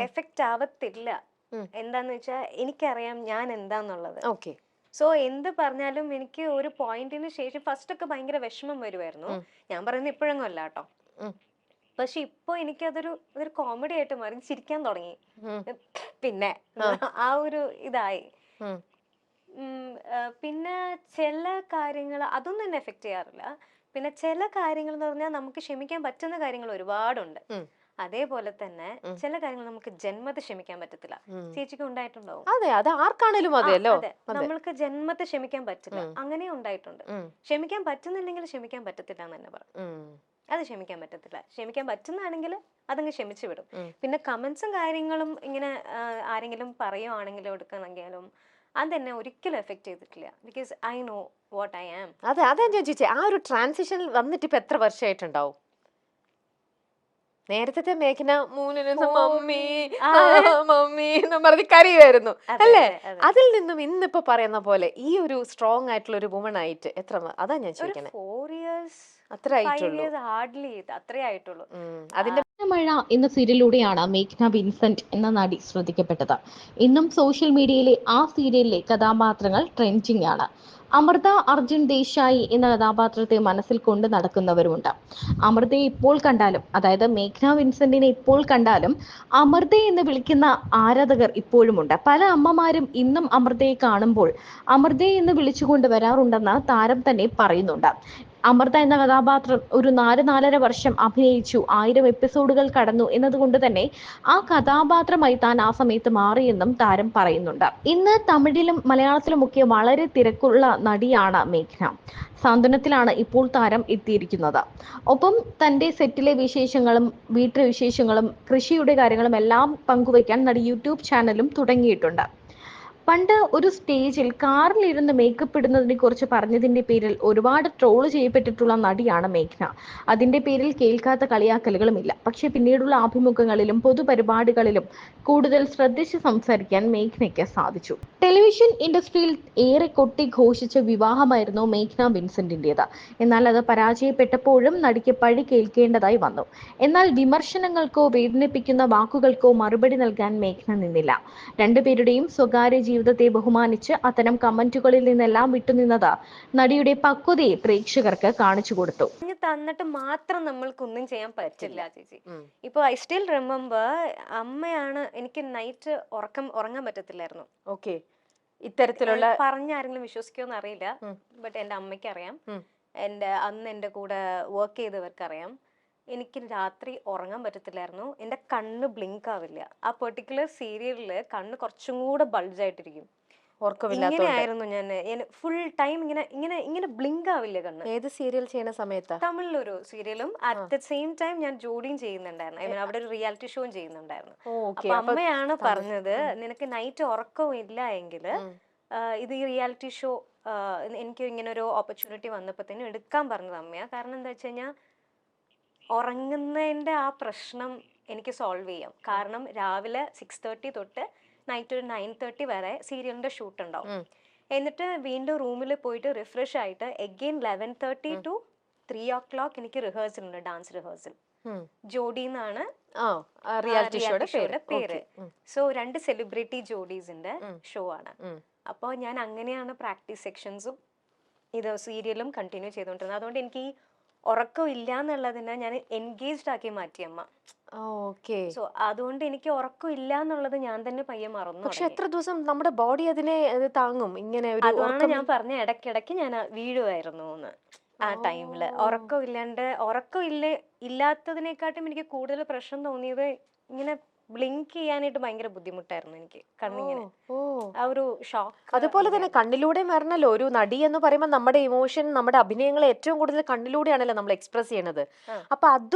Effect ആവത്തില്ല. എന്താന്ന് വെച്ചാൽ എനിക്കറിയാം ഞാൻ എന്താന്നുള്ളത്. ഓക്കെ. സോ എന്ത് പറഞ്ഞാലും എനിക്ക് ഒരു പോയിന്റിന് ശേഷം ഫസ്റ്റ് ഒക്കെ ഭയങ്കര വിഷമം വരുമായിരുന്നു. ഞാൻ പറയുന്നത് ഇപ്പോഴൊന്നും അല്ല കേട്ടോ. പക്ഷെ ഇപ്പൊ അതൊരു കോമഡി ആയിട്ട് മാറി, ചിരിക്കാൻ തുടങ്ങി. പിന്നെ ആ ഒരു ഇതായി. പിന്നെ ചില കാര്യങ്ങൾ അതൊന്നും എന്നെ എഫക്ട് ചെയ്യാറില്ല. പിന്നെ ചില കാര്യങ്ങൾ എന്ന് പറഞ്ഞാൽ നമുക്ക് ക്ഷമിക്കാൻ പറ്റുന്ന കാര്യങ്ങൾ ഒരുപാടുണ്ട്. അതേപോലെ തന്നെ ചില കാര്യങ്ങൾ നമുക്ക് ജന്മത്തെ ക്ഷമിക്കാൻ പറ്റത്തില്ല. ചേച്ചിക്ക് ഉണ്ടായിട്ടുണ്ടാവും. അതെ, അത് ആർക്കാണേലും അതെ, അതെ. നമ്മൾക്ക് ജന്മത്തെ ക്ഷമിക്കാൻ പറ്റില്ല, അങ്ങനെ ഉണ്ടായിട്ടുണ്ട്. ക്ഷമിക്കാൻ പറ്റുന്നില്ലെങ്കിൽ ക്ഷമിക്കാൻ പറ്റത്തില്ല എന്ന് തന്നെ പറഞ്ഞു. അത് ക്ഷമിക്കാൻ പറ്റത്തില്ല. ക്ഷമിക്കാൻ പറ്റുന്നതാണെങ്കിൽ അതങ്ങ് ക്ഷമിച്ചു വിടും. പിന്നെ കമന്റ്സും കാര്യങ്ങളും ഇങ്ങനെ ആരെങ്കിലും പറയുവാണെങ്കിലും എടുക്കണമെങ്കിലും അതെന്നെ ഒരിക്കലും എഫക്ട് ചെയ്തിട്ടില്ല. Because I know what I am. അതെ, അതാ ഞാൻ ചോദിച്ചേ. ആ ഒരു ട്രാൻസിഷനിൽ വന്നിട്ട് ഇപ്പൊ എത്ര വർഷമായിട്ടുണ്ടാവും? നേരത്തെ മേഘന മമ്മി മമ്മി എന്ന് പറഞ്ഞ് കരയുമായിരുന്നു അല്ലേ? അതിൽ നിന്നും ഇന്നിപ്പോ പറയുന്ന പോലെ ഈ ഒരു സ്ട്രോങ് ആയിട്ടുള്ള ഒരു വുമൺ ആയിട്ട് എത്ര, അതാ ഞാൻ ചോദിക്കണേ. 4 years അത്ര ആയിട്ടുള്ളൂ. ഹാർഡ്ലി അത്രേ ആയിട്ടുള്ളൂ. അതിന്റെ മഴ എന്ന സീരിയലിലൂടെയാണ് മേഘ്ന വിൻസെന്റ് എന്ന നടി ശ്രദ്ധിക്കപ്പെട്ടത്. ഇന്നും സോഷ്യൽ മീഡിയയിലെ ആ സീരിയലിലെ കഥാപാത്രങ്ങൾ ട്രെൻഡിംഗ് ആണ്. അമൃത അർജുൻ ദേശായി എന്ന കഥാപാത്രത്തെ മനസ്സിൽ കൊണ്ട് നടക്കുന്നവരുമുണ്ട്. അമൃതയെ ഇപ്പോൾ കണ്ടാലും, അതായത് മേഘ്ന വിൻസെന്റിനെ ഇപ്പോൾ കണ്ടാലും അമൃത എന്ന് വിളിക്കുന്ന ആരാധകർ ഇപ്പോഴുമുണ്ട്. പല അമ്മമാരും ഇന്നും അമൃതയെ കാണുമ്പോൾ അമൃത എന്ന് വിളിച്ചുകൊണ്ട് വരാറുണ്ടെന്ന് താരം തന്നെ പറയുന്നുണ്ട്. അമൃത എന്ന കഥാപാത്രം ഒരു 4-4.5 വർഷം അഭിനയിച്ചു, 1000 എപ്പിസോഡുകൾ കടന്നു എന്നതുകൊണ്ട് തന്നെ ആ കഥാപാത്രമായി താൻ ആ സമയത്ത് മാറിയെന്നും താരം പറയുന്നുണ്ട്. ഇന്ന് തമിഴിലും മലയാളത്തിലുമൊക്കെ വളരെ തിരക്കുള്ള നടിയാണ് മേഘ്ന. സാന്ത്വനത്തിലാണ് ഇപ്പോൾ താരം എത്തിയിരിക്കുന്നത്. ഒപ്പം തന്റെ സെറ്റിലെ വിശേഷങ്ങളും വീട്ടിലെ വിശേഷങ്ങളും കൃഷിയുടെ കാര്യങ്ങളും എല്ലാം പങ്കുവയ്ക്കാൻ നടി യൂട്യൂബ് ചാനലും തുടങ്ങിയിട്ടുണ്ട്. പണ്ട് ഒരു സ്റ്റേജിൽ കാറിലിരുന്ന് മേക്കപ്പ് ഇടുന്നതിനെ കുറിച്ച് പറഞ്ഞതിന്റെ പേരിൽ ഒരുപാട് ട്രോൾ ചെയ്യപ്പെട്ടിട്ടുള്ള നടിയാണ് മേഘ്ന. അതിന്റെ പേരിൽ കേൾക്കാത്ത കളിയാക്കലുകളുമില്ല. പക്ഷെ പിന്നീടുള്ള അഭിമുഖങ്ങളിലും പൊതുപരിപാടികളിലും കൂടുതൽ ശ്രദ്ധിച്ച് സംസാരിക്കാൻ മേഘ്നയ്ക്ക് സാധിച്ചു. ടെലിവിഷൻ ഇൻഡസ്ട്രിയിൽ ഏറെ കൊട്ടിഘോഷിച്ച വിവാഹമായിരുന്നു മേഘ്ന വിൻസെന്റിന്റേത്. എന്നാൽ അത് പരാജയപ്പെട്ടപ്പോഴും നടിക്ക് പഴി കേൾക്കേണ്ടതായി വന്നു. എന്നാൽ വിമർശനങ്ങൾക്കോ വേദനിപ്പിക്കുന്ന വാക്കുകൾക്കോ മറുപടി നൽകാൻ മേഘ്ന നിന്നില്ല. രണ്ടുപേരുടെയും സ്വകാര്യ ജീവിതത്തെ ബഹുമാനിച്ച് അത്തരം കമന്റുകളിൽ നിന്നെല്ലാം വിട്ടുനിന്നത് നടിയുടെ പക്വതയെ പ്രേക്ഷകർക്ക് കാണിച്ചു കൊടുത്തു. തന്നിട്ട് മാത്രം നമ്മൾക്കൊന്നും ചെയ്യാൻ പറ്റില്ല ചേച്ചി. ഇപ്പൊ ഐ സ്റ്റിൽ റിമെമ്പർ, അമ്മയാണ് എനിക്ക് നൈറ്റ് ഉറങ്ങാൻ പറ്റത്തില്ലായിരുന്നു. ഓക്കെ. ഇത്തരത്തിലുള്ള പറഞ്ഞ ആരെങ്കിലും വിശ്വസിക്കുമെന്ന് അറിയില്ല, ബട്ട് എന്റെ അമ്മയ്ക്ക് അറിയാം, അന്ന് എന്റെ കൂടെ വർക്ക് ചെയ്തവർക്ക് അറിയാം. എനിക്ക് രാത്രി ഉറങ്ങാൻ പറ്റത്തില്ലായിരുന്നു. എന്റെ കണ്ണ് ബ്ലിങ്ക് ആവില്ല. ആ പെർട്ടിക്കുലർ സീരിയലില് കണ്ണ് കുറച്ചും കൂടെ ബൾജായിട്ടിരിക്കും. ഇങ്ങനെയായിരുന്നു ഞാൻ ഫുൾ ടൈം. ഇങ്ങനെ ബ്ലിങ്ക് ആവില്ല കണ്ണ്. ഏത് സീരിയൽ ചെയ്യുന്ന സമയത്താ? തമിഴിലൊരു സീരിയലും അറ്റ് ദ സെയിം ടൈം ഞാൻ ജോലിയും ചെയ്യുന്നുണ്ടായിരുന്നു. ഐ മീൻ അവിടെ ഒരു റിയാലിറ്റി ഷോയും ചെയ്യുന്നുണ്ടായിരുന്നു. അപ്പൊ അമ്മയാണ് പറഞ്ഞത്, നിനക്ക് നൈറ്റ് ഉറക്കവും ഇല്ല എങ്കിൽ ഇത് ഈ റിയാലിറ്റി ഷോ എനിക്ക് ഇങ്ങനെ ഒരു ഓപ്പർച്യൂണിറ്റി വന്നപ്പോഴത്തേനും എടുക്കാൻ പറഞ്ഞത് അമ്മയാ. കാരണം എന്താ വെച്ച് കഴിഞ്ഞാൽ ഉറങ്ങുന്നതിന്റെ ആ പ്രശ്നം എനിക്ക് സോൾവ് ചെയ്യാം. കാരണം രാവിലെ 6:30 തൊട്ട് നൈറ്റ് ഒരു 9:30 വരെ സീരിയലിന്റെ ഷൂട്ട് ഉണ്ടാവും. എന്നിട്ട് വീണ്ടും റൂമിൽ പോയിട്ട് റിഫ്രഷ് ആയിട്ട് എഗെയിൻ 11:30 to 3 o'clock എനിക്ക് റിഹേഴ്സൽ ഉണ്ട്, ഡാൻസ് റിഹേഴ്സൽ. ജോഡി എന്നാണ് റിയാലിറ്റി ഷോയുടെ പേര്. സോ 2 സെലിബ്രിറ്റി ജോഡീസിന്റെ ഷോ ആണ്. അപ്പോൾ ഞാൻ അങ്ങനെയാണ് പ്രാക്ടീസ് സെക്ഷൻസും ഇത് സീരിയലും കണ്ടിന്യൂ ചെയ്തുകൊണ്ടിരുന്നത്. അതുകൊണ്ട് എനിക്ക് ഈ ഉറക്കം ഇല്ല എന്നുള്ളതിനെ ഞാൻ എൻഗേജ്ഡ് ആക്കി മാറ്റി അമ്മ. സോ അതുകൊണ്ട് എനിക്ക് ഉറക്കം ഇല്ല എന്നുള്ളത് ഞാൻ തന്നെ പയ്യെ മറന്നു. പക്ഷെ എത്ര ദിവസം നമ്മുടെ ബോഡി അതിനെ താങ്ങും ഇങ്ങനെ? അതാണ് ഞാൻ പറഞ്ഞ ഇടയ്ക്കിടയ്ക്ക് ഞാൻ വീഴുമായിരുന്നു എന്ന്. ആ ടൈമില് ഉറക്കം ഇല്ലാത്തതിനെക്കാട്ടും എനിക്ക് കൂടുതൽ പ്രശ്നം തോന്നിയത് ഇങ്ങനെ ബ്ലിങ്ക് ചെയ്യാനായിട്ട് ഭയങ്കര ബുദ്ധിമുട്ടായിരുന്നു എനിക്ക് കണ്ണിങ്ങനെ. ആ ഒരു ഷോക്ക്. അതുപോലെ തന്നെ കണ്ണിലൂടെ വരണല്ലോ ഒരു നടി എന്ന് പറയുമ്പോൾ നമ്മുടെ ഇമോഷൻ, നമ്മുടെ അഭിനയങ്ങളെ ഏറ്റവും കൂടുതൽ കണ്ണിലൂടെയാണല്ലോ നമ്മൾ എക്സ്പ്രസ് ചെയ്യണത്. അപ്പൊ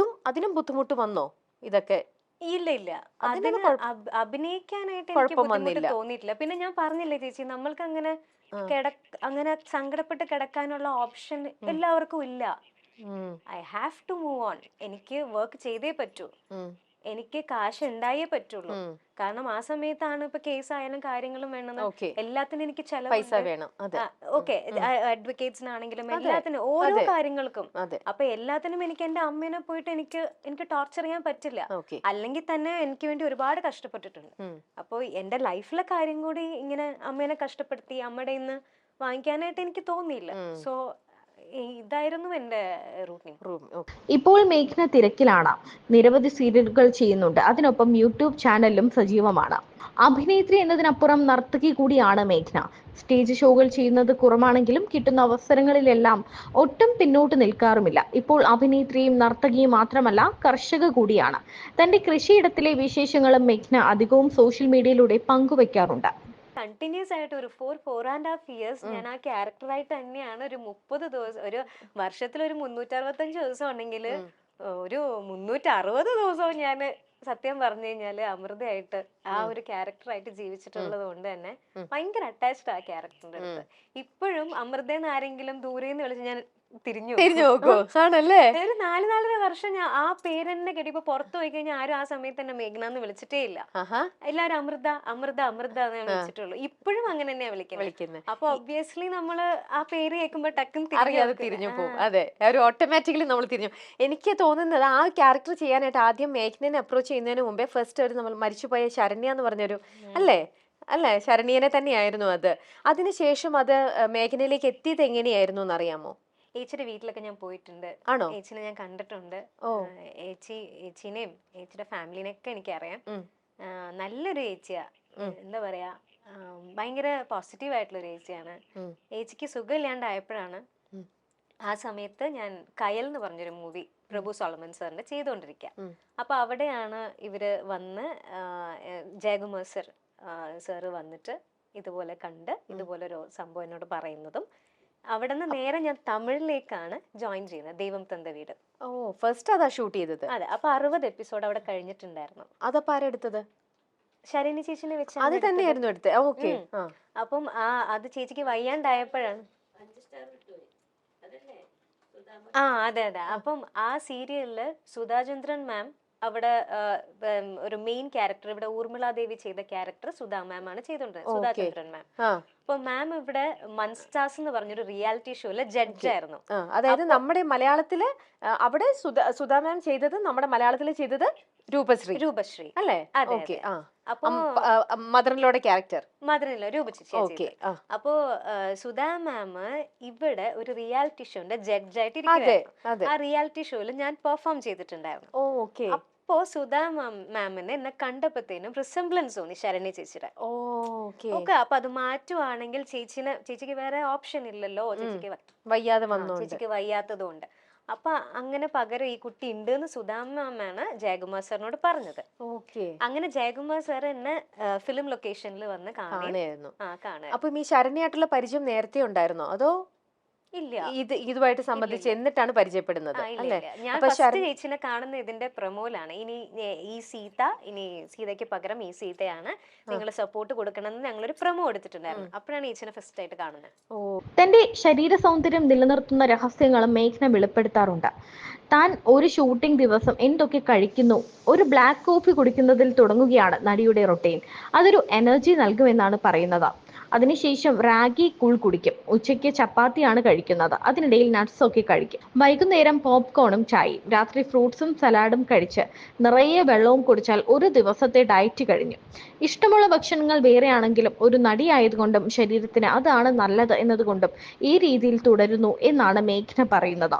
അതിനും ബുദ്ധിമുട്ട് വന്നോ ഇതൊക്കെ? ഇല്ല, അതിന് അഭിനയിക്കാനായിട്ട് എനിക്ക് ബുദ്ധിമുട്ട് തോന്നിയിട്ടില്ല. പിന്നെ ഞാൻ പറഞ്ഞില്ലേ ചേച്ചി, നമ്മൾക്ക് അങ്ങനെ സങ്കടപ്പെട്ട് കിടക്കാനുള്ള ഓപ്ഷൻ എല്ലാവർക്കും ഇല്ല. I have to move on. എനിക്ക് വർക്ക് ചെയ്തേ പറ്റൂ. എനിക്ക് കാശ് ഉണ്ടായേ പറ്റുള്ളൂ. കാരണം ആ സമയത്താണ് ഇപ്പൊ കേസ് ആയാലും കാര്യങ്ങളും വേണമെന്ന് ഓക്കെ, എല്ലാത്തിനും എനിക്ക് പൈസ ചെലവുണ്ട്. വേണം. അതെ, ഓക്കെ, അഡ്വക്കേറ്റ്സിനാണെങ്കിലും എല്ലാത്തിനും ഓരോ അതെ, കാര്യങ്ങൾക്കും. അതെ. അപ്പൊ എല്ലാത്തിനും എനിക്ക് എന്റെ അമ്മേനെ പോയിട്ട് എനിക്ക് ടോർച്ചർ ചെയ്യാൻ പറ്റില്ല. ഓക്കെ. അല്ലെങ്കിൽ തന്നെ എനിക്ക് വേണ്ടി ഒരുപാട് കഷ്ടപ്പെട്ടിട്ടുണ്ട്. അപ്പോൾ എന്റെ ലൈഫിലെ കാര്യം കൂടി ഇങ്ങനെ അമ്മേനെ കഷ്ടപ്പെടുത്തി അമ്മയുടെ നിന്ന് വാങ്ങിക്കാനായിട്ട് എനിക്ക് തോന്നിയില്ല. സോ ഇതായിരുന്നു എന്റെ റൂട്ടീൻ. ഇപ്പോൾ മേഘ്ന തിരക്കിലാണ്. നിരവധി സീരിയലുകൾ ചെയ്യുന്നുണ്ട്. അതിനൊപ്പം യൂട്യൂബ് ചാനലിലും സജീവമാണ്. അഭിനേത്രി എന്നതിനപ്പുറം നർത്തകി കൂടിയാണ് മേഘ്ന. സ്റ്റേജ് ഷോകൾ ചെയ്യുന്നത് കുറവാണെങ്കിലും കിട്ടുന്ന അവസരങ്ങളിലെല്ലാം ഒട്ടും പിന്നോട്ട് നിൽക്കാറുമില്ല. ഇപ്പോൾ അഭിനേത്രിയും നർത്തകിയും മാത്രമല്ല, കർഷക കൂടിയാണ്. തന്റെ കൃഷിയിടത്തിലെ വിശേഷങ്ങളും മേഘ്ന അധികവും സോഷ്യൽ മീഡിയയിലൂടെ പങ്കുവയ്ക്കാറുണ്ട്. കണ്ടിന്യൂസ് ആയിട്ട് ഒരു 4.5 ഇയേഴ്സ് ഞാൻ ആ ക്യാരക്ടറായിട്ട് തന്നെയാണ്. ഒരു 30 ദിവസം, ഒരു വർഷത്തിൽ ഒരു 365 ദിവസം ഉണ്ടെങ്കിൽ ഒരു 360 ദിവസവും ഞാൻ സത്യം പറഞ്ഞു കഴിഞ്ഞാല് അമൃതയായിട്ട് ആ ഒരു ക്യാരക്ടറായിട്ട് ജീവിച്ചിട്ടുള്ളത് കൊണ്ട് തന്നെ ഭയങ്കര അറ്റാച്ച്ഡ് ആ ക്യാരക്ടറിന്റെ അടുത്ത്. ഇപ്പോഴും അമൃതയെന്ന് ആരെങ്കിലും ദൂരെന്ന് വിളിച്ച് ഞാൻ തിരിഞ്ഞു നോക്കൂ. ആണല്ലേ? ഒരു 4-4.5 വർഷം ഞാൻ ആ പേരെന്നെ കേട്ടി. ഇപ്പൊ പുറത്തു പോയി കഴിഞ്ഞാൽ ആരും ആ സമയത്ത് തന്നെ മേഘ്ന എന്ന് വിളിച്ചിട്ടേ ഇല്ല. എല്ലാരും അമൃത അമൃത അമൃത എന്നേ വിളിച്ചിട്ടുള്ളൂ. ഇപ്പോഴും അങ്ങനെ തന്നെയാ വിളിക്കുന്നത്. അപ്പൊ ഒബ്വിയസ്ലി നമ്മള് ആ പേര് കേൾക്കുമ്പോ ടക്കും അറിയാതെ തിരിഞ്ഞു പോകും. അതെ, ഒരു ഓട്ടോമാറ്റിക്കലി നമ്മൾ തിരിഞ്ഞു. എനിക്ക് തോന്നുന്നത് ആ ക്യാരക്ടർ ചെയ്യാനായിട്ട് ആദ്യം മേഘ്നെ അപ്രോച്ച് ചെയ്യുന്നതിന് മുമ്പേ ഫസ്റ്റ് ഒരു നമ്മൾ മരിച്ചുപോയ ശരണ്യ എന്ന് പറഞ്ഞൊരു അല്ലേ ശരണ്യനെ തന്നെയായിരുന്നു അത്. അതിനുശേഷം അത് മേഘനയിലേക്ക് എത്തിയത് എങ്ങനെയായിരുന്നു എന്നറിയാമോ? ഏച്ചിയുടെ വീട്ടിലൊക്കെ ഞാൻ പോയിട്ടുണ്ട്. ആണോ? ഏച്ചിനെ ഞാൻ കണ്ടിട്ടുണ്ട്. ഏച്ചിനെയും ഏച്ചിയുടെ ഫാമിലിനെയൊക്കെ എനിക്കറിയാം. നല്ലൊരു ഏച്ചിയാ. എന്താ പറയാ, ഭയങ്കര പോസിറ്റീവ് ആയിട്ടുള്ള ഒരു ഏച്ചിയാണ്. ഏച്ചിക്ക് സുഖമില്ലാണ്ടായപ്പോഴാണ് ആ സമയത്ത് ഞാൻ കയൽ എന്ന് പറഞ്ഞൊരു മൂവി പ്രഭു സോളമൻ സാറിന്റെ ചെയ്തുകൊണ്ടിരിക്കുക. അപ്പൊ അവിടെയാണ് ഇവര് വന്ന് ജയകുമാർ സാറ് വന്നിട്ട് ഇതുപോലെ കണ്ട് ഇതുപോലെ ഒരു സംഭവം എന്നോട് പറയുന്നതും അവിടെ നിന്ന് നേരെ ഞാൻ തമിഴിലേക്കാണ് ജോയിൻ ചെയ്യുന്നത്. ദൈവം തந்த വീട്. ഓ, ഫസ്റ്റ് അതാ ഷൂട്ട് ചെയ്തത്? അതെ. അപ്പൊ 60 എപ്പിസോഡ് അവിടെ കഴിഞ്ഞിട്ടുണ്ടായിരുന്നു. അതപ്പോ ആരെടുത്തത്? ശരണ്യ ചേച്ചിനെ വെച്ച് അത് തന്നെയായിരുന്നു എടുത്തത്. ഓക്കെ. അപ്പം അത് ചേച്ചിക്ക് വയ്യാണ്ടായപ്പോഴാണ്. അതെ. അപ്പം ആ സീരിയലില് സുധാചന്ദ്രൻ മാം അവിടെ ഒരു മെയിൻ ക്യാരക്ടർ, ഇവിടെ ഊർമിള ദേവി ചെയ്ത ക്യാരക്ടർ സുധാ മാം ആണ് ചെയ്തോണ്ടിരുന്നത്. സുധാചന്ദ്രൻ മാം. അപ്പൊ മാം ഇവിടെ മൺസ്റ്റാർസ് എന്ന് പറഞ്ഞൊരു റിയാലിറ്റി ഷോയില് ജഡ്ജായിരുന്നു. അതായത് നമ്മുടെ മലയാളത്തില് അവിടെ സുധാ മാം ചെയ്തത്, നമ്മുടെ മലയാളത്തില് ചെയ്തത് രൂപശ്രീ അല്ലേ? അതെ. അപ്പൊ മദറിലോടെ ക്യാരക്ടർ രൂപശ്രീ. അപ്പോ സുധാ മാം ഇവിടെ ഒരു റിയാലിറ്റി ഷോന്റെ ജഡ്ജായിട്ട് ഇരിക്കുകയായിരുന്നു. ആ റിയാലിറ്റി ഷോയിൽ ഞാൻ പെർഫോം ചെയ്തിട്ടുണ്ടായിരുന്നു. അപ്പോ സുധാ മാമിനെ എന്നെ കണ്ടപ്പോഴത്തേനും റിസംബ്ലൻസ് തോന്നി ശരണ്യ ചേച്ചിയുടെ. ഓക്കെ, അപ്പൊ അത് മാറ്റുവാണെങ്കിൽ ചേച്ചിക്ക് വേറെ ഓപ്ഷൻ ഇല്ലല്ലോ, ചേച്ചിക്ക് വയ്യാത്തതുകൊണ്ട്. അപ്പൊ അങ്ങനെ പകരം ഈ കുട്ടി ഉണ്ട് എന്ന് സുധാ മാമാണ് ജയകുമാർ സാറിനോട് പറഞ്ഞത്. അങ്ങനെ ജയകുമാർ സാർ എന്നെ ഫിലിം ലൊക്കേഷനിൽ വന്ന് കാണായിരുന്നു. അപ്പൊ ഈ ശരണ്യായിട്ടുള്ള പരിചയം നേരത്തെ ഉണ്ടായിരുന്നോ അതോ ഇല്ല? ഇതുമായിട്ട് സംബന്ധിച്ച് എന്നിട്ടാണ് പരിചയപ്പെടുന്നത് അല്ലേ? ഞാൻ ഫസ്റ്റ് ചേച്ചിനെ കാണുന്ന ഇതിന്റെ പ്രൊമോയിലാണ്. ഈ സീതയ്ക്ക് പകരം ഈ സീതയാണ്, നിങ്ങൾ സപ്പോർട്ട് കൊടുക്കണമെന്ന് ഞങ്ങളൊരു പ്രൊമോ എടുത്തിട്ടുണ്ടായിരുന്നു. അപ്പോഴാണ് ചേച്ചിനെ ഫസ്റ്റ് ആയിട്ട് കാണുന്നത്. തന്റെ ശരീര സൗന്ദര്യം നിലനിർത്തുന്ന രഹസ്യങ്ങളും മേഘ്ന വെളിപ്പെടുത്താറുണ്ട്. താൻ ഒരു ഷൂട്ടിംഗ് ദിവസം എന്തൊക്കെ കഴിക്കുന്നു, ഒരു ബ്ലാക്ക് കോഫി കുടിക്കുന്നതിൽ തുടങ്ങുകയാണ് നടിയുടെ റൊട്ടീൻ. അതൊരു എനർജി നൽകുമെന്നാണ് പറയുന്നത്. അതിനുശേഷം റാഗി കൂൾ കുടിക്കും. ഉച്ചയ്ക്ക് ചപ്പാത്തിയാണ് കഴിക്കുന്നത്. അതിനിടയിൽ നട്ട്സ് ഒക്കെ കഴിക്കും. വൈകുന്നേരം പോപ്കോണും ചായയും. രാത്രി ഫ്രൂട്ട്സും സലാഡും കഴിച്ച് നിറയെ വെള്ളവും കുടിച്ചാൽ ഒരു ദിവസത്തെ ഡയറ്റ് കഴിഞ്ഞു. ഇഷ്ടമുള്ള ഭക്ഷണങ്ങൾ വേറെയാണെങ്കിലും ഒരു നടിയായതുകൊണ്ടും ശരീരത്തിന് അതാണ് നല്ലത് എന്നതുകൊണ്ടും ഈ രീതിയിൽ തുടരുന്നു എന്നാണ് മേഘ്ന പറയുന്നത്.